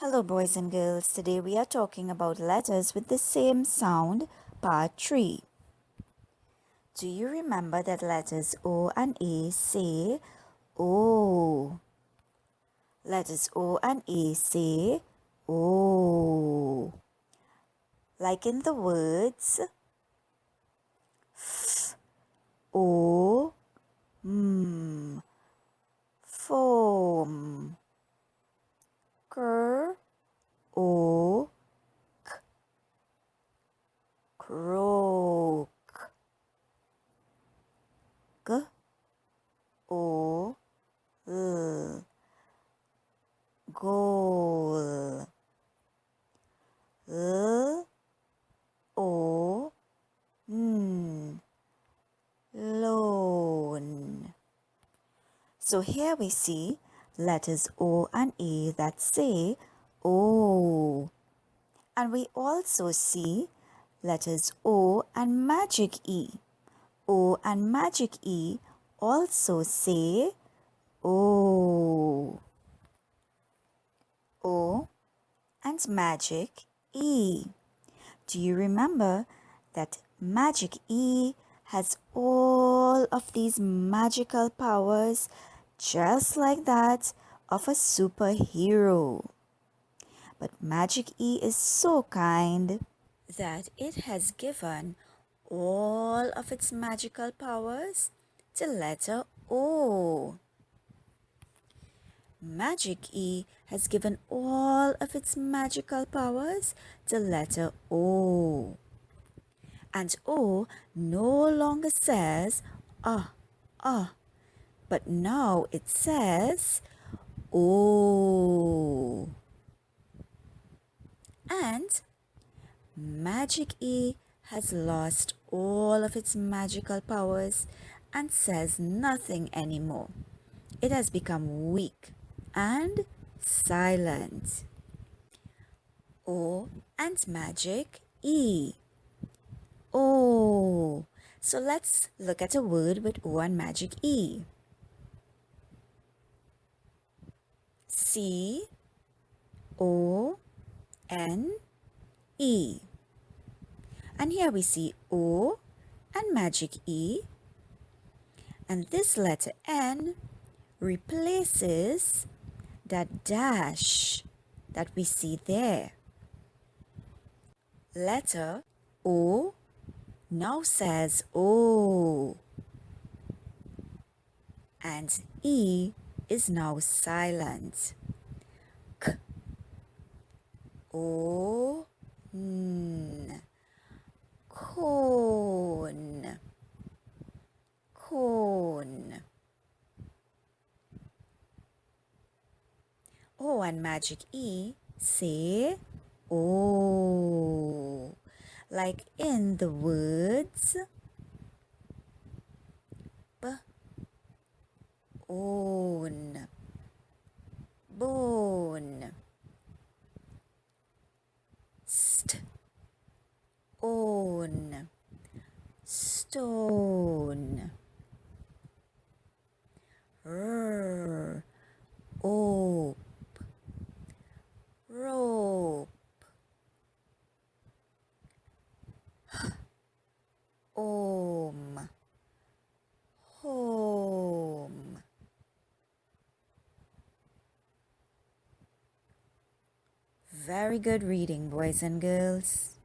Hello, boys and girls. Today we are talking about letters with the same sound, part 3. Do you remember that letters O and A say O? Letters O and A say O. Like in the words O, foam, ker, o, croak, g, o, l, goal, l, o, n, loan. So here we see letters O and A that say O. And we also see letters O and magic E. O and magic E also say O. O and magic E. Do you remember that magic E has all of these magical powers just like that of a superhero? But Magic E is so kind that it has given all of its magical powers to letter O. Magic E has given all of its magical powers to letter O. And O no longer says ah, but now it says O. And Magic E has lost all of its magical powers and says nothing anymore. It has become weak and silent. O and Magic E. O. So let's look at a word with O and Magic E. C O N E. And here we see O and magic E. And this letter N replaces that dash that we see there. Letter O now says O. And E is now silent. K O N. Cone. Cone. O and magic E say O. Like in the words b, own, bone, st, own, stone, r, ope, rope, om, home. Very good reading, boys and girls.